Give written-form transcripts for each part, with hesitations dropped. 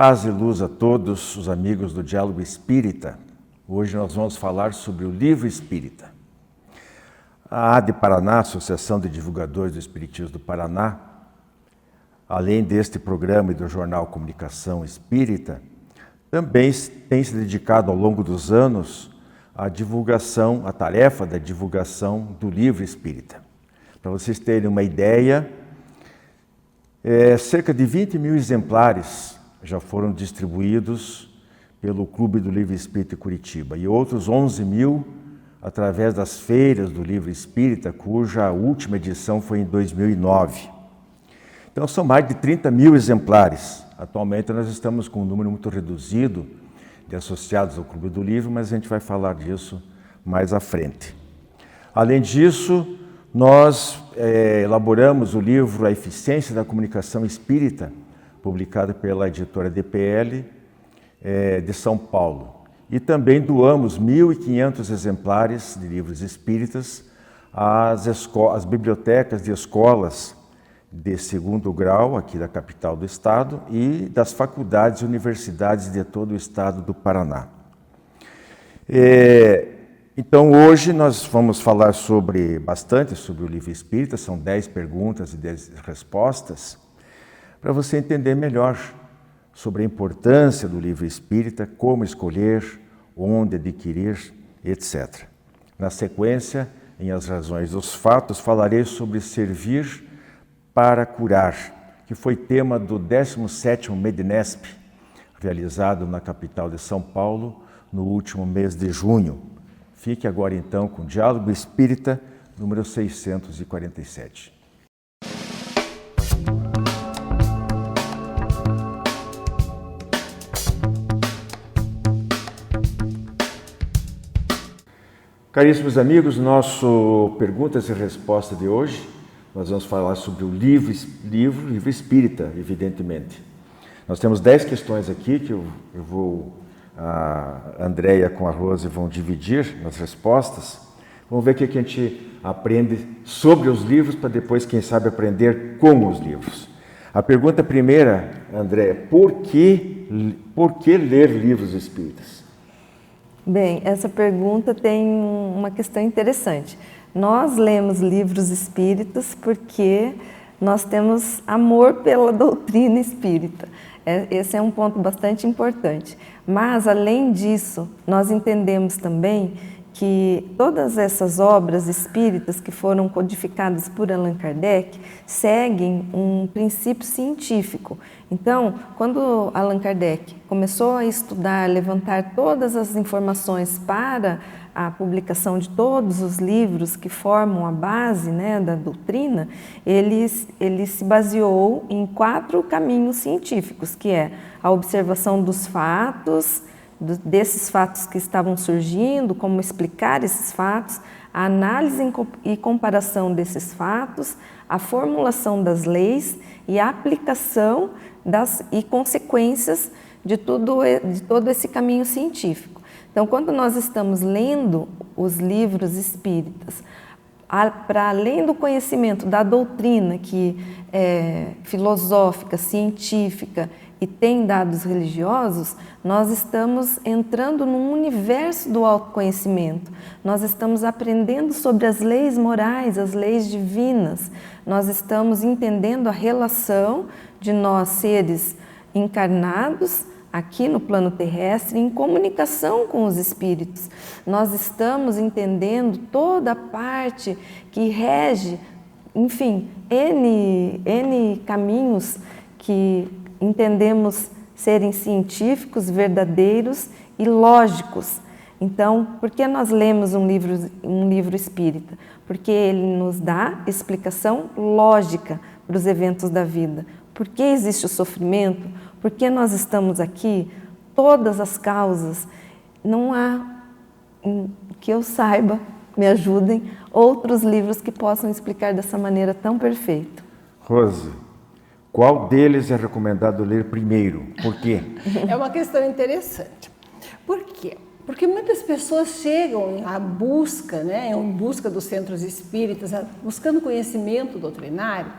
Paz e luz a todos os amigos do Diálogo Espírita. Hoje nós vamos falar sobre o Livro Espírita. A ADE Paraná, Associação de Divulgadores do Espiritismo do Paraná, além deste programa e do jornal Comunicação Espírita, também tem se dedicado ao longo dos anos à divulgação, à tarefa da divulgação do Livro Espírita. Para vocês terem uma ideia, cerca de 20 mil exemplares já foram distribuídos pelo Clube do Livro Espírita Curitiba e outros 11 mil através das feiras do Livro Espírita, cuja última edição foi em 2009. Então são mais de 30 mil exemplares. Atualmente nós estamos com um número muito reduzido de associados ao Clube do Livro, mas a gente vai falar disso mais à frente. Além disso, nós elaboramos o livro A Eficiência da Comunicação Espírita, publicado pela editora DPL de São Paulo. E também doamos 1.500 exemplares de livros espíritas às bibliotecas de escolas de segundo grau, aqui da capital do estado, e das faculdades e universidades de todo o estado do Paraná. Então, hoje nós vamos falar bastante sobre o Livro Espírita, são 10 perguntas e 10 respostas, para você entender melhor sobre a importância do Livro Espírita, como escolher, onde adquirir, etc. Na sequência, em As Razões dos Fatos, falarei sobre servir para curar, que foi tema do 17º Mednesp, realizado na capital de São Paulo no último mês de junho. Fique agora então com o Diálogo Espírita, número 647. Caríssimos amigos, nosso perguntas e respostas de hoje, nós vamos falar sobre o livro Espírita, evidentemente. Nós temos 10 questões aqui que a Andréia com a Rose vão dividir nas respostas. Vamos ver o que a gente aprende sobre os livros para depois, quem sabe, aprender com os livros. A pergunta primeira, Andréia, por que ler livros espíritas? Bem, essa pergunta tem uma questão interessante. Nós lemos livros espíritas porque nós temos amor pela doutrina espírita. Esse é um ponto bastante importante. Mas, além disso, nós entendemos também que todas essas obras espíritas que foram codificadas por Allan Kardec seguem um princípio científico. Então, quando Allan Kardec começou a estudar, levantar todas as informações para a publicação de todos os livros que formam a base, da doutrina, ele se baseou em 4 caminhos científicos, que é a observação dos fatos, desses fatos que estavam surgindo, como explicar esses fatos, a análise e comparação desses fatos, a formulação das leis e a aplicação e consequências de todo esse caminho científico. Então, quando nós estamos lendo os livros espíritas, para além do conhecimento da doutrina que é filosófica, científica e tem dados religiosos, nós estamos entrando num universo do autoconhecimento. Nós estamos aprendendo sobre as leis morais, as leis divinas. Nós estamos entendendo a relação de nós, seres encarnados, aqui no plano terrestre, em comunicação com os espíritos. Nós estamos entendendo toda a parte que rege, enfim, N caminhos que entendemos serem científicos, verdadeiros e lógicos. Então, por que nós lemos um livro espírita? Porque ele nos dá explicação lógica para os eventos da vida. Por que existe o sofrimento? Por que nós estamos aqui? Todas as causas. Não há, que eu saiba, me ajudem, outros livros que possam explicar dessa maneira tão perfeita. Rose, qual deles é recomendado ler primeiro? Por quê? É uma questão interessante. Por quê? Porque muitas pessoas chegam à busca, em busca dos centros espíritas, buscando conhecimento doutrinário,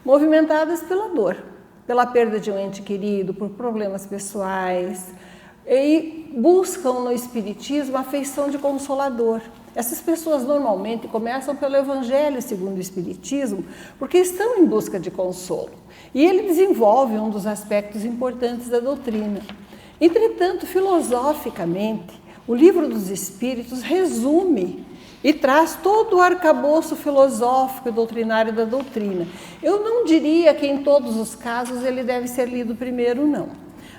movimentadas pela dor, pela perda de um ente querido, por problemas pessoais, e buscam no Espiritismo a feição de consolador. Essas pessoas normalmente começam pelo Evangelho segundo o Espiritismo, porque estão em busca de consolo. E ele desenvolve um dos aspectos importantes da doutrina. Entretanto, filosoficamente, o Livro dos Espíritos resume e traz todo o arcabouço filosófico e doutrinário da doutrina. Eu não diria que em todos os casos ele deve ser lido primeiro, não.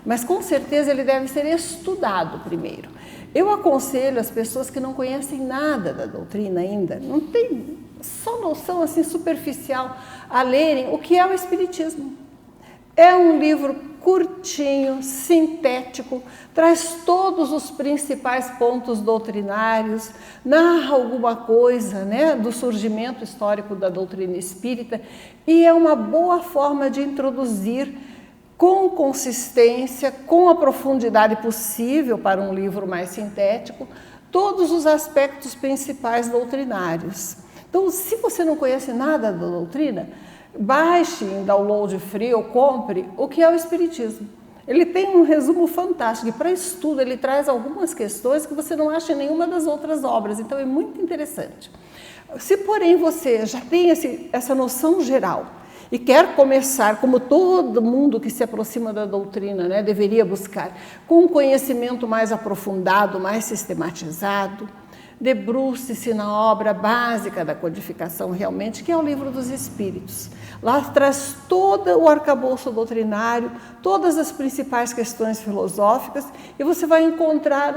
Mas com certeza ele deve ser estudado primeiro. Eu aconselho as pessoas que não conhecem nada da doutrina ainda, não tem só noção assim superficial, a lerem o que é o Espiritismo. É um livro curtinho, sintético, traz todos os principais pontos doutrinários, narra alguma coisa, né, do surgimento histórico da doutrina espírita e é uma boa forma de introduzir com consistência, com a profundidade possível para um livro mais sintético, todos os aspectos principais doutrinários. Então, se você não conhece nada da doutrina, baixe em download free ou compre o que é o Espiritismo. Ele tem um resumo fantástico e para estudo ele traz algumas questões que você não acha em nenhuma das outras obras, então é muito interessante. Se, porém, você já tem essa noção geral e quer começar, como todo mundo que se aproxima da doutrina, né, deveria buscar, com um conhecimento mais aprofundado, mais sistematizado, debruce-se na obra básica da codificação realmente, que é o Livro dos Espíritos. Lá traz todo o arcabouço doutrinário, todas as principais questões filosóficas, e você vai encontrar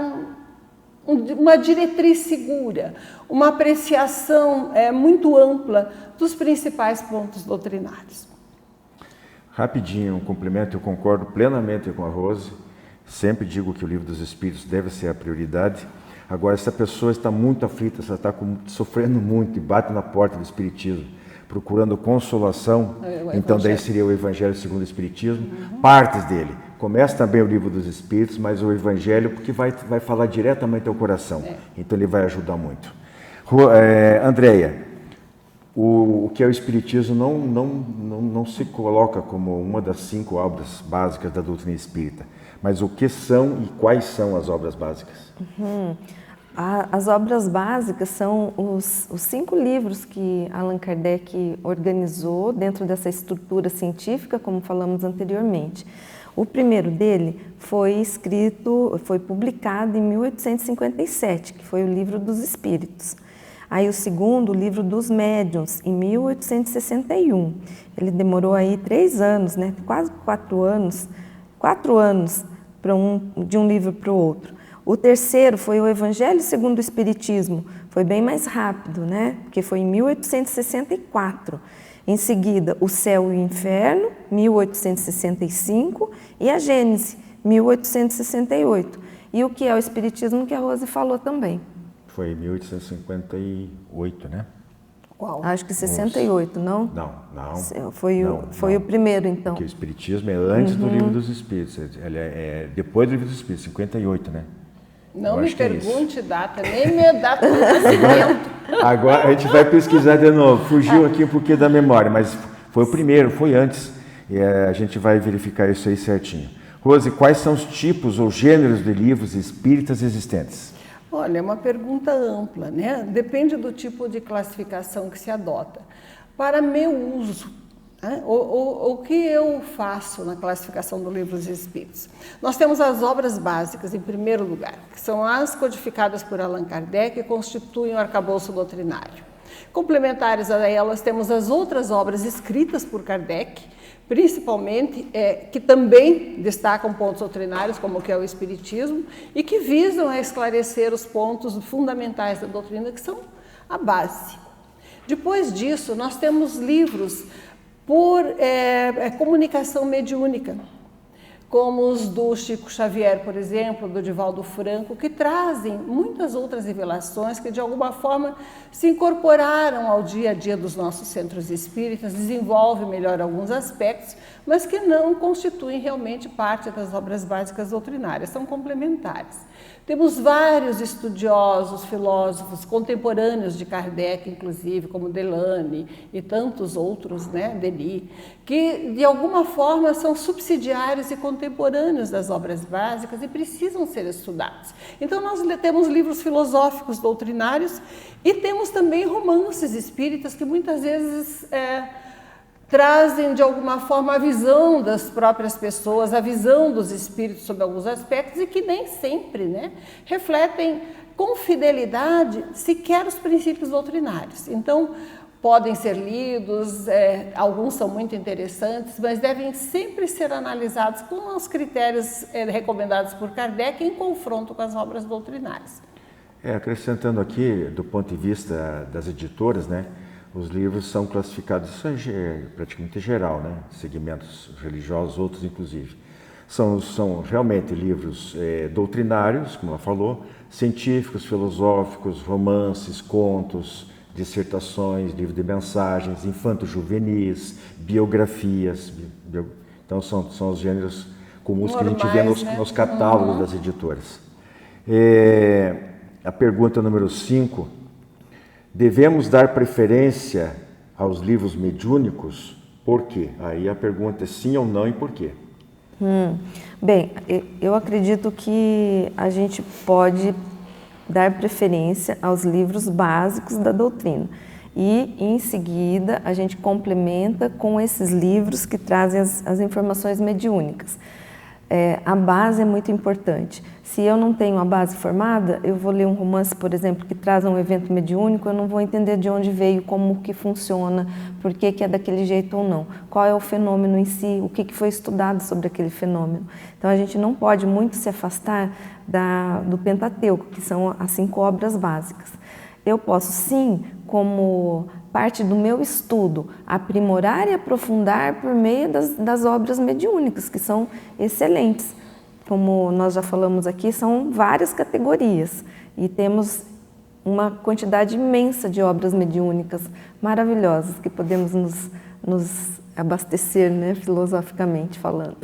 uma diretriz segura, uma apreciação muito ampla dos principais pontos doutrinários. Rapidinho, um complemento, eu concordo plenamente com a Rose, sempre digo que o Livro dos Espíritos deve ser a prioridade. Agora, se a pessoa está muito aflita, se ela está sofrendo muito e bate na porta do Espiritismo, procurando consolação, então daí seria o Evangelho segundo o Espiritismo, partes dele. Começa também o Livro dos Espíritos, mas o Evangelho, porque vai falar diretamente ao coração, então ele vai ajudar muito. Andréia, o que é o Espiritismo não se coloca como uma das 5 obras básicas da doutrina espírita, mas o que são e quais são as obras básicas? As obras básicas são os 5 livros que Allan Kardec organizou dentro dessa estrutura científica, como falamos anteriormente. O primeiro dele foi publicado em 1857, que foi o Livro dos Espíritos. Aí o segundo, o Livro dos Médiuns, em 1861. Ele demorou aí 3 anos, né? Quase 4 anos, 4 anos de um livro para o outro. O terceiro foi o Evangelho segundo o Espiritismo, foi bem mais rápido, né? Porque foi em 1864. Em seguida, O Céu e o Inferno, 1865, e a Gênese, 1868. E o que é o Espiritismo, que a Rose falou também. Foi em 1858, né? Qual? Acho que 68, não? Não. Foi o primeiro, então. Porque o Espiritismo é antes do Livro dos Espíritos, ele é depois do Livro dos Espíritos, 58, né? Não me pergunte data, nem minha data de nascimento. Agora a gente vai pesquisar de novo, fugiu aqui um pouquinho da memória, mas foi o primeiro, foi antes, e a gente vai verificar isso aí certinho. Rose, quais são os tipos ou gêneros de livros espíritas existentes? Olha, é uma pergunta ampla, né? Depende do tipo de classificação que se adota. Para meu uso, né? O que eu faço na classificação do Livro dos Espíritos? Nós temos as obras básicas, em primeiro lugar, que são as codificadas por Allan Kardec e constituem o arcabouço doutrinário. Complementares a elas, temos as outras obras escritas por Kardec, principalmente, que também destacam pontos doutrinários, como o que é o Espiritismo, e que visam a esclarecer os pontos fundamentais da doutrina, que são a base. Depois disso, nós temos livros por comunicação mediúnica, como os do Chico Xavier, por exemplo, do Divaldo Franco, que trazem muitas outras revelações que de alguma forma se incorporaram ao dia a dia dos nossos centros espíritas, desenvolvem melhor alguns aspectos, mas que não constituem realmente parte das obras básicas doutrinárias, são complementares. Temos vários estudiosos, filósofos contemporâneos de Kardec, inclusive, como Delany e tantos outros, né, Denis, que de alguma forma são subsidiários e contemporâneos das obras básicas e precisam ser estudados. Então nós temos livros filosóficos doutrinários e temos também romances espíritas que muitas vezes trazem de alguma forma a visão das próprias pessoas, a visão dos espíritos sobre alguns aspectos e que nem sempre, né, refletem com fidelidade sequer os princípios doutrinários. Então, podem ser lidos, alguns são muito interessantes, mas devem sempre ser analisados com os critérios recomendados por Kardec em confronto com as obras doutrinárias. Acrescentando aqui, do ponto de vista das editoras, né, os livros são classificados, isso é praticamente geral, né? Segmentos religiosos, outros inclusive. São realmente livros doutrinários, como ela falou, científicos, filosóficos, romances, contos, dissertações, livros de mensagens, infanto-juvenis, biografias. Então são os gêneros comuns normais, que a gente vê nos catálogos das editoras. A pergunta número 5. Devemos dar preferência aos livros mediúnicos? Por quê? Aí a pergunta é sim ou não e por quê? Bem, eu acredito que a gente pode dar preferência aos livros básicos da doutrina e, em seguida, a gente complementa com esses livros que trazem as informações mediúnicas. A base é muito importante. Se eu não tenho a base formada, eu vou ler um romance, por exemplo, que traz um evento mediúnico, eu não vou entender de onde veio, como que funciona, por que é daquele jeito ou não, qual é o fenômeno em si, o que foi estudado sobre aquele fenômeno. Então a gente não pode muito se afastar do Pentateuco, que são as 5 obras básicas. Eu posso sim, como parte do meu estudo, aprimorar e aprofundar por meio das obras mediúnicas, que são excelentes. Como nós já falamos aqui, são várias categorias e temos uma quantidade imensa de obras mediúnicas maravilhosas que podemos nos abastecer, né, filosoficamente falando.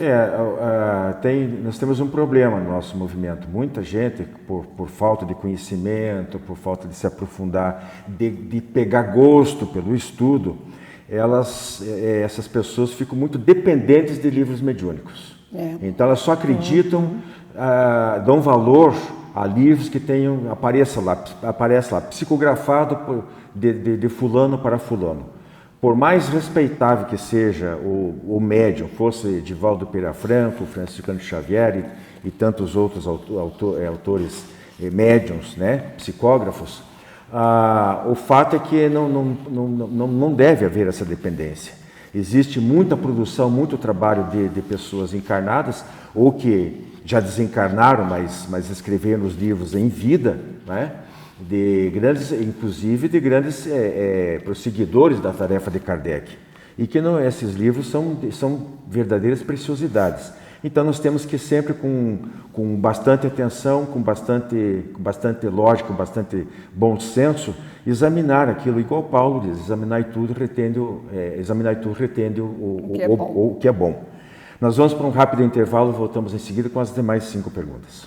Nós temos um problema no nosso movimento. Muita gente, por falta de conhecimento, por falta de se aprofundar, de pegar gosto pelo estudo, essas pessoas ficam muito dependentes de livros mediúnicos. Então elas só acreditam, dão valor a livros que aparece lá, psicografado de fulano para fulano. Por mais respeitável que seja o médium, fosse Divaldo Pereira Franco, Francisco Xavier e tantos outros autores médiums, né, psicógrafos, o fato é que não deve haver essa dependência. Existe muita produção, muito trabalho de pessoas encarnadas ou que já desencarnaram, mas escreveram os livros em vida, né? Inclusive de grandes prosseguidores da tarefa de Kardec. E que esses livros são verdadeiras preciosidades. Então nós temos que sempre com bastante atenção, com bastante lógica, com bastante bom senso, examinar aquilo, igual Paulo diz, examinar tudo retende o que é bom. Nós vamos para um rápido intervalo e voltamos em seguida com as demais 5 perguntas.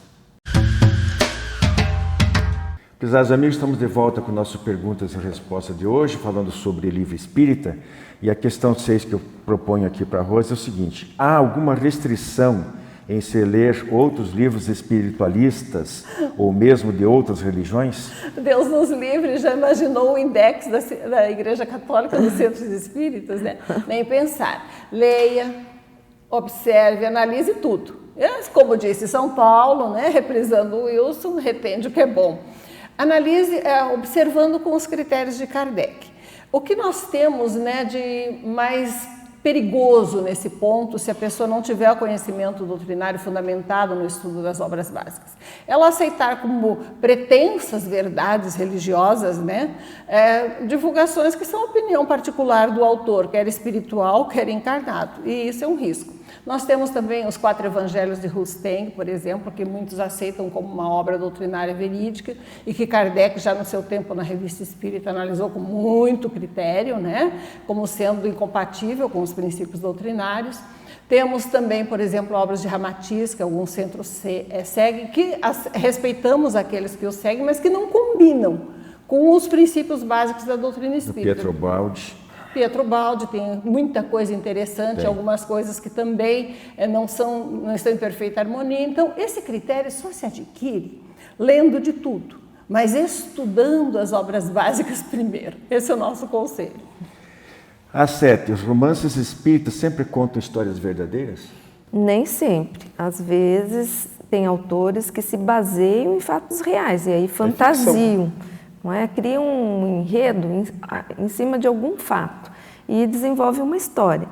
Prezados amigos, estamos de volta com o nosso Perguntas e Respostas de hoje, falando sobre livro espírita. E a questão 6 que eu proponho aqui para a Rosa é o seguinte: há alguma restrição em se ler outros livros espiritualistas ou mesmo de outras religiões? Deus nos livre, já imaginou o index da Igreja Católica nos centros espíritas, né? Nem pensar. Leia, observe, analise tudo. Como disse São Paulo, né? Reprisando o Wilson, retende o que é bom. Analise observando com os critérios de Kardec. O que nós temos, né, de mais perigoso nesse ponto, se a pessoa não tiver o conhecimento doutrinário fundamentado no estudo das obras básicas? Ela aceitar como pretensas verdades religiosas, né, divulgações que são opinião particular do autor, quer espiritual, quer encarnado, e isso é um risco. Nós temos também os 4 Evangelhos de Rusteng, por exemplo, que muitos aceitam como uma obra doutrinária verídica e que Kardec, já no seu tempo na Revista Espírita, analisou com muito critério, né, como sendo incompatível com os princípios doutrinários. Temos também, por exemplo, obras de Ramatiz, que alguns centros seguem, que respeitamos aqueles que os seguem, mas que não combinam com os princípios básicos da doutrina espírita. Pietro Baldi tem muita coisa interessante, algumas coisas que também não estão em perfeita harmonia. Então, esse critério só se adquire lendo de tudo, mas estudando as obras básicas primeiro. Esse é o nosso conselho. A 7. Os romances espíritas sempre contam histórias verdadeiras? Nem sempre. Às vezes, tem autores que se baseiam em fatos reais e aí fantasiam, não é? Criam um enredo em cima de algum fato e desenvolvem uma história.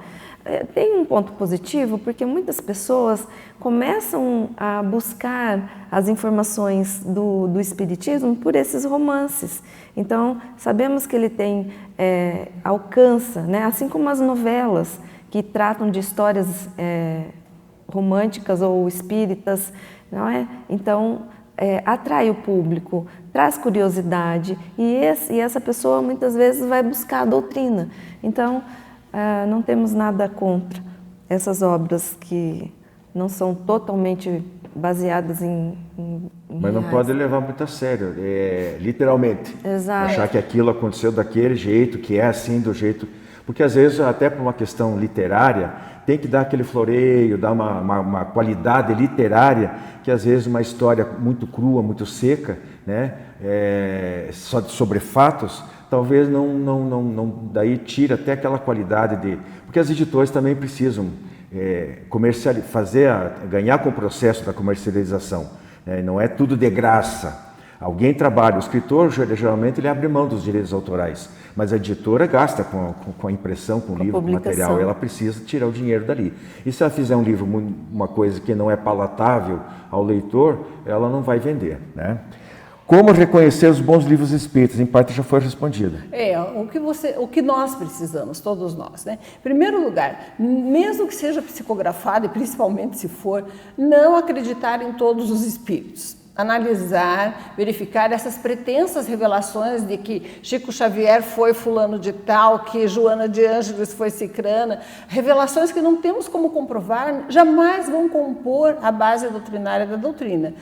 Tem um ponto positivo, porque muitas pessoas começam a buscar as informações do Espiritismo por esses romances. Então, sabemos que ele tem, alcança, né? Assim como as novelas que tratam de histórias românticas ou espíritas, não é? Então, atrai o público, traz curiosidade e essa pessoa muitas vezes vai buscar a doutrina. Então, não temos nada contra essas obras que não são totalmente baseadas em mas não reais. pode levar muito a sério, literalmente. Exato. Achar que aquilo aconteceu daquele jeito, que é assim do jeito... Porque às vezes, até por uma questão literária, tem que dar aquele floreio, dar uma qualidade literária, que às vezes uma história muito crua, muito seca, né? Só sobre fatos, talvez não daí tira até aquela qualidade de... Porque as editoras também precisam ganhar com o processo da comercialização, né? Não é tudo de graça. Alguém trabalha, o escritor geralmente ele abre mão dos direitos autorais, mas a editora gasta com a impressão, com o livro, com o material, ela precisa tirar o dinheiro dali. E se ela fizer um livro, uma coisa que não é palatável ao leitor, ela não vai vender, né? Como reconhecer os bons livros espíritas? Em parte já foi respondido. O que nós precisamos, todos nós, né? Em primeiro lugar, mesmo que seja psicografado, e principalmente se for, não acreditar em todos os espíritos. Analisar, verificar essas pretensas revelações de que Chico Xavier foi fulano de tal, que Joana de Ângeles foi cicrana, revelações que não temos como comprovar, jamais vão compor a base doutrinária da doutrina.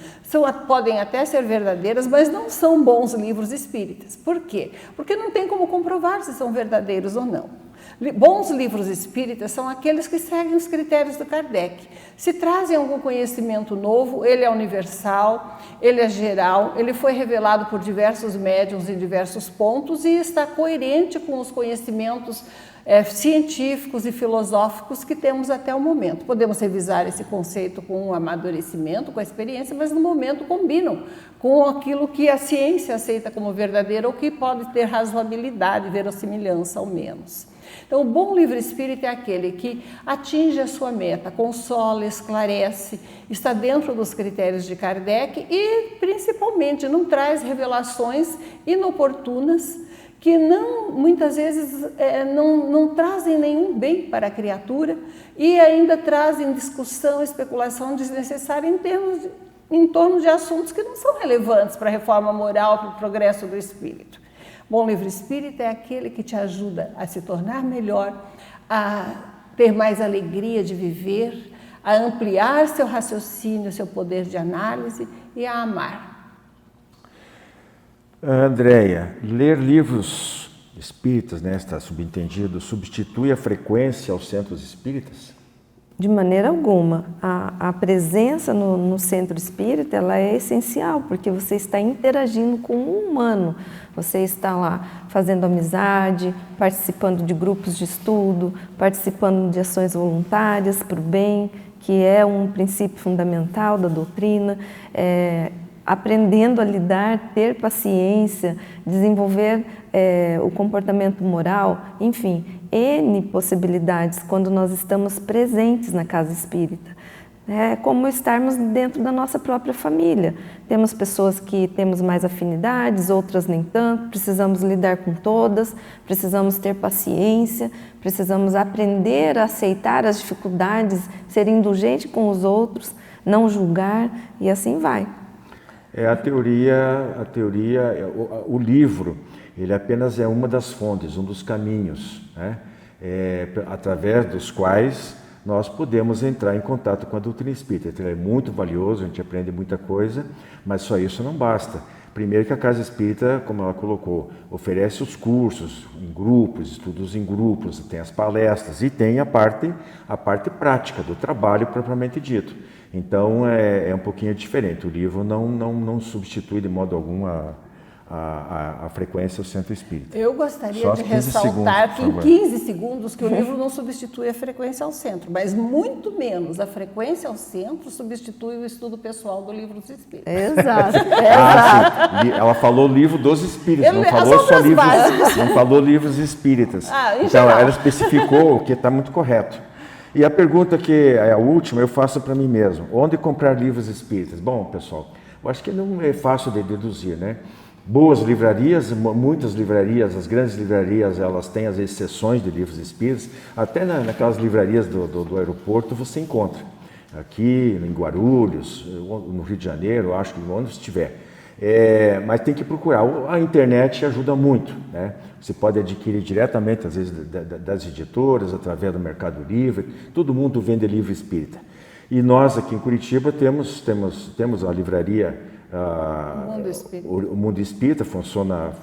Podem até ser verdadeiras, mas não são bons livros espíritas. Por quê? Porque não tem como comprovar se são verdadeiros ou não. Bons livros espíritas são aqueles que seguem os critérios do Kardec. Se trazem algum conhecimento novo, ele é universal, ele é geral, ele foi revelado por diversos médiuns em diversos pontos e está coerente com os conhecimentos científicos e filosóficos que temos até o momento. Podemos revisar esse conceito com o amadurecimento, com a experiência, mas no momento combinam com aquilo que a ciência aceita como verdadeiro ou que pode ter razoabilidade, verossimilhança ao menos. Então, o bom livro espírita é aquele que atinge a sua meta, consola, esclarece, está dentro dos critérios de Kardec e, principalmente, não traz revelações inoportunas que muitas vezes não trazem nenhum bem para a criatura e ainda trazem discussão, especulação desnecessária em torno de assuntos que não são relevantes para a reforma moral, para o progresso do espírito. Bom livro espírita é aquele que te ajuda a se tornar melhor, a ter mais alegria de viver, a ampliar seu raciocínio, seu poder de análise e a amar. Andréia, ler livros espíritas, né, está subentendido, substitui a frequência aos centros espíritas? De maneira alguma. A presença no centro espírita ela é essencial, porque você está interagindo com um humano. Você está lá fazendo amizade, participando de grupos de estudo, participando de ações voluntárias para o bem, que é um princípio fundamental da doutrina, aprendendo a lidar, ter paciência, desenvolver o comportamento moral, enfim, N possibilidades quando nós estamos presentes na casa espírita. É como estarmos dentro da nossa própria família. Temos pessoas que temos mais afinidades, outras nem tanto, precisamos lidar com todas, precisamos ter paciência, precisamos aprender a aceitar as dificuldades, ser indulgente com os outros, não julgar e assim vai. A teoria, o livro, ele apenas é uma das fontes, um dos caminhos, né? Através dos quais nós podemos entrar em contato com a doutrina espírita. Então, ele é muito valioso, a gente aprende muita coisa, mas só isso não basta. Primeiro que a Casa Espírita, como ela colocou, oferece os cursos em grupos, estudos em grupos, tem as palestras e tem a parte prática do trabalho propriamente dito. Então é um pouquinho diferente. O livro não substitui de modo algum a frequência ao centro espírita. Eu gostaria de ressaltar que em 15 segundos que o livro não substitui a frequência ao centro, mas muito menos a frequência ao centro substitui o estudo pessoal do livro dos espíritos. Exato. Ela falou livro dos espíritos, não falou só livros, não falou livros espíritas. Então ela especificou o que está muito correto. E a pergunta que é a última eu faço para mim mesmo: onde comprar livros espíritas? Bom, pessoal, eu acho que não é fácil de deduzir, né? Boas livrarias, muitas livrarias, as grandes livrarias, elas têm às vezes seções de livros espíritas, até naquelas livrarias do aeroporto você encontra, aqui em Guarulhos, no Rio de Janeiro, acho que onde estiver. Mas tem que procurar, a internet ajuda muito, né? Você pode adquirir diretamente, às vezes, das editoras, através do Mercado Livre, todo mundo vende livro espírita. E nós aqui em Curitiba temos a livraria o Mundo Espírita, funciona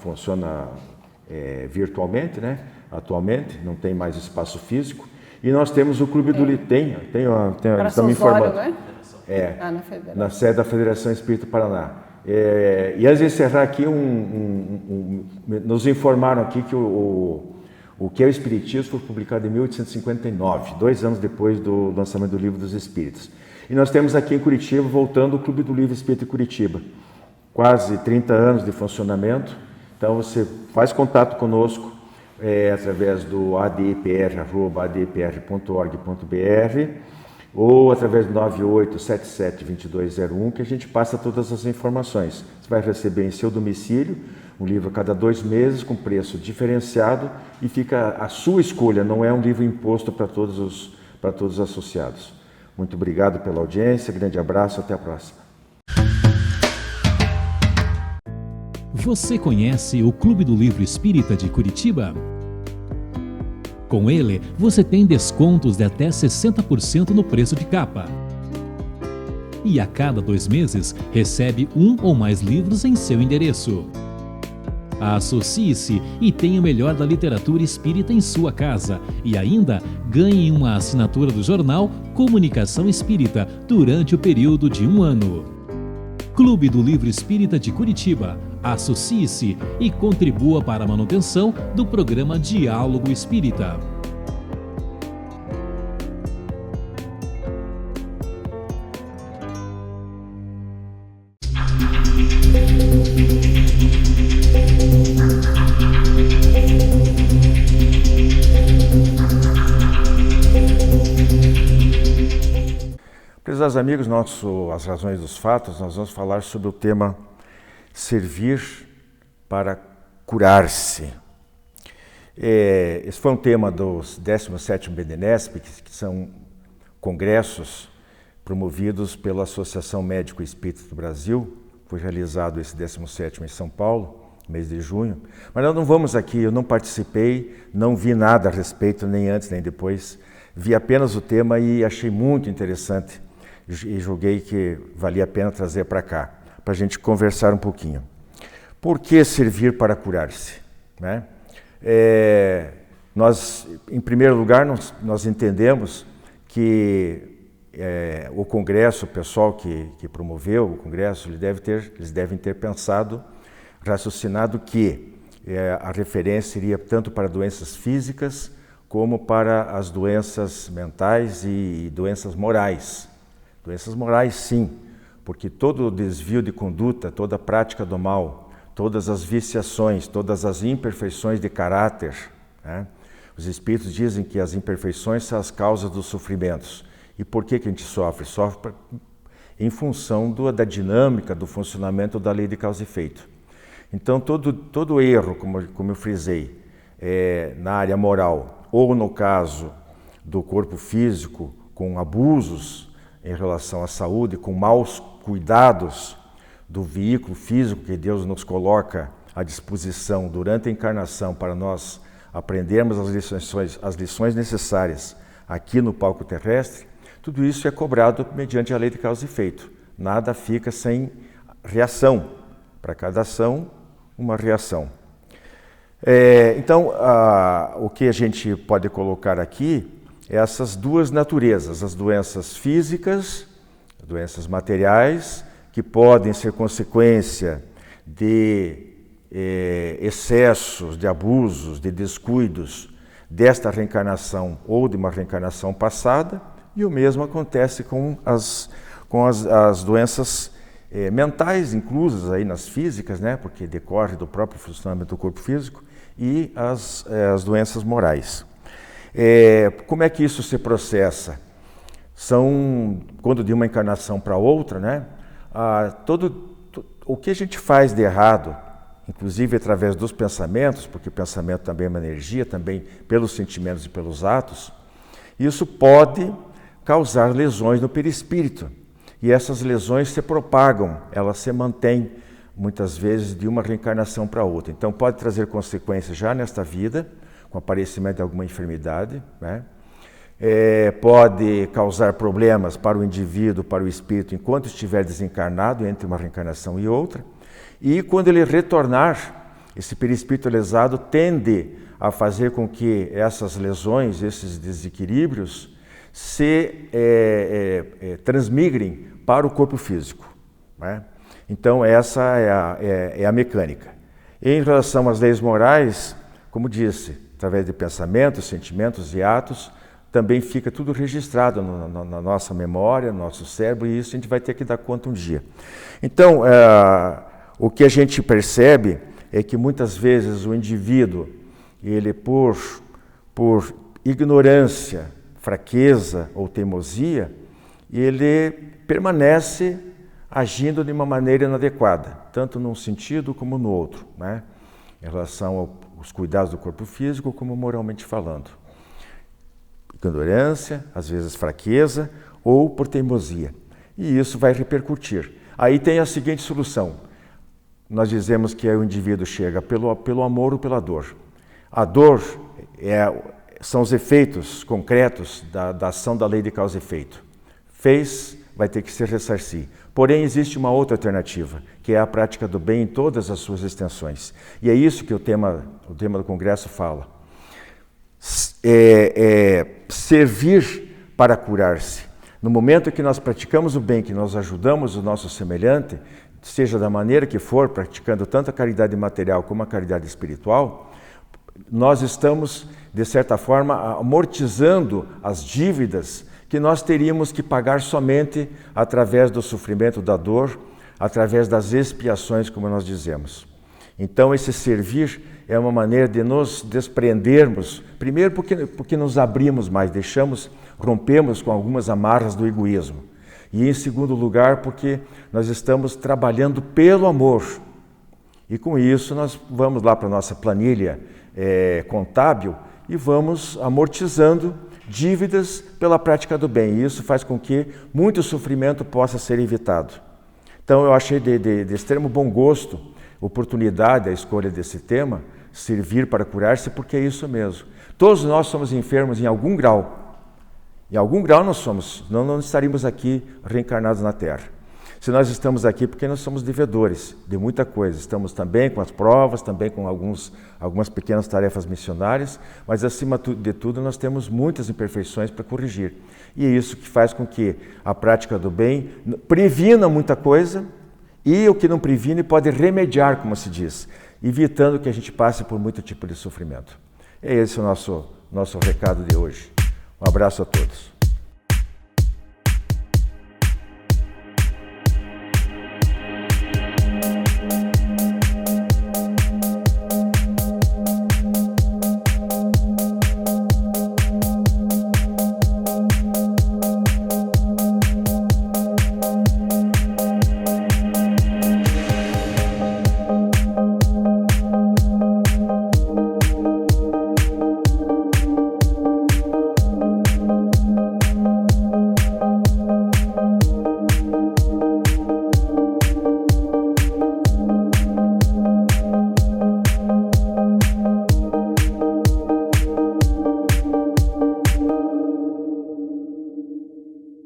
virtualmente, né? Atualmente, não tem mais espaço físico. E nós temos o Clube do Livro, estamos informando, né? Na sede da Federação Espírita Paraná. E antes de encerrar aqui, nos informaram aqui que o que é o Espiritismo foi publicado em 1859, 2 anos depois do lançamento do Livro dos Espíritos. E nós temos aqui em Curitiba, voltando, o Clube do Livro Espírita de Curitiba. Quase 30 anos de funcionamento. Então você faz contato conosco através do adpr@adpr.org.br ou através do 9877-2201, que a gente passa todas as informações. Você vai receber em seu domicílio um livro a cada 2 meses, com preço diferenciado, e fica a sua escolha, não é um livro imposto para todos os associados. Muito obrigado pela audiência, grande abraço, até a próxima. Você conhece o Clube do Livro Espírita de Curitiba? Com ele, você tem descontos de até 60% no preço de capa. E a cada 2 meses, recebe 1 ou mais livros em seu endereço. Associe-se e tenha o melhor da literatura espírita em sua casa e ainda ganhe uma assinatura do jornal Comunicação Espírita durante o período de 1 ano. Clube do Livro Espírita de Curitiba. Associe-se e contribua para a manutenção do programa Diálogo Espírita. Prezados amigos, as razões dos fatos, nós vamos falar sobre o tema servir para curar-se. Esse foi um tema dos 17º BDNESP, que são congressos promovidos pela Associação Médico Espírita do Brasil. Foi realizado esse 17º em São Paulo, mês de junho. Mas nós não vamos aqui, eu não participei, não vi nada a respeito, nem antes nem depois. Vi apenas o tema e achei muito interessante e julguei que valia a pena trazer para cá, para a gente conversar um pouquinho. Por que servir para curar-se? Né? Nós, em primeiro lugar, nós entendemos que o Congresso, o pessoal que promoveu o Congresso, eles devem ter pensado, raciocinado que a referência iria tanto para doenças físicas como para as doenças mentais e doenças morais. Doenças morais, sim, porque todo desvio de conduta, toda prática do mal, todas as viciações, todas as imperfeições de caráter, né? Os espíritos dizem que as imperfeições são as causas dos sofrimentos E por que a gente sofre? Sofre em função da dinâmica, do funcionamento da lei de causa e efeito. Então, todo erro, como eu frisei, na área moral, ou no caso do corpo físico, com abusos em relação à saúde, com maus cuidados do veículo físico que Deus nos coloca à disposição durante a encarnação para nós aprendermos as lições necessárias aqui no palco terrestre, tudo isso é cobrado mediante a lei de causa e efeito. Nada fica sem reação. Para cada ação, uma reação. Então, o que a gente pode colocar aqui é essas duas naturezas, as doenças físicas, doenças materiais, que podem ser consequência de excessos, de abusos, de descuidos desta reencarnação ou de uma reencarnação passada, e o mesmo acontece com as doenças mentais inclusas aí nas físicas, né, porque decorre do próprio funcionamento do corpo físico, e as doenças morais. Como é que isso se processa? Quando de uma encarnação para outra, né, o que a gente faz de errado, inclusive através dos pensamentos, porque o pensamento também é uma energia, também pelos sentimentos e pelos atos, isso pode causar lesões no perispírito. E essas lesões se propagam, elas se mantêm muitas vezes de uma reencarnação para outra. Então pode trazer consequências já nesta vida, com aparecimento de alguma enfermidade, né? Pode causar problemas para o indivíduo, para o espírito, enquanto estiver desencarnado entre uma reencarnação e outra. E quando ele retornar, esse perispírito lesado tende a fazer com que essas lesões, esses desequilíbrios, se transmigrem para o corpo físico, né? Então essa é a mecânica. Em relação às leis morais, como disse, através de pensamentos, sentimentos e atos, também fica tudo registrado na nossa memória, no nosso cérebro, e isso a gente vai ter que dar conta um dia. Então, o que a gente percebe é que muitas vezes o indivíduo, ele por ignorância, fraqueza ou teimosia, ele permanece agindo de uma maneira inadequada, tanto num sentido como no outro, né? Em relação aos cuidados do corpo físico, como moralmente falando. Ignorância, às vezes fraqueza ou por teimosia. E isso vai repercutir. Aí tem a seguinte solução. Nós dizemos que o indivíduo chega pelo amor ou pela dor. A dor são os efeitos concretos da ação da lei de causa e efeito. Fez, vai ter que se ressarcir. Porém, existe uma outra alternativa, que é a prática do bem em todas as suas extensões. E é isso que o tema do Congresso fala. Servir para curar-se. No momento que nós praticamos o bem, que nós ajudamos o nosso semelhante, seja da maneira que for, praticando tanto a caridade material como a caridade espiritual, nós estamos, de certa forma, amortizando as dívidas que nós teríamos que pagar somente através do sofrimento, da dor, através das expiações, como nós dizemos. Então, esse servir é uma maneira de nos desprendermos, primeiro porque nos abrimos mais, rompemos com algumas amarras do egoísmo. E em segundo lugar, porque nós estamos trabalhando pelo amor. E com isso nós vamos lá para a nossa planilha contábil e vamos amortizando dívidas pela prática do bem. E isso faz com que muito sofrimento possa ser evitado. Então eu achei de extremo bom gosto, oportunidade, a escolha desse tema, servir para curar-se, porque é isso mesmo. Todos nós somos enfermos em algum grau. Em algum grau nós somos, senão não estaríamos aqui reencarnados na Terra. Se nós estamos aqui porque nós somos devedores de muita coisa, estamos também com as provas, também com algumas pequenas tarefas missionárias, mas acima de tudo nós temos muitas imperfeições para corrigir. E é isso que faz com que a prática do bem previna muita coisa e o que não previne pode remediar, como se diz, evitando que a gente passe por muito tipo de sofrimento. É esse o nosso recado de hoje. Um abraço a todos.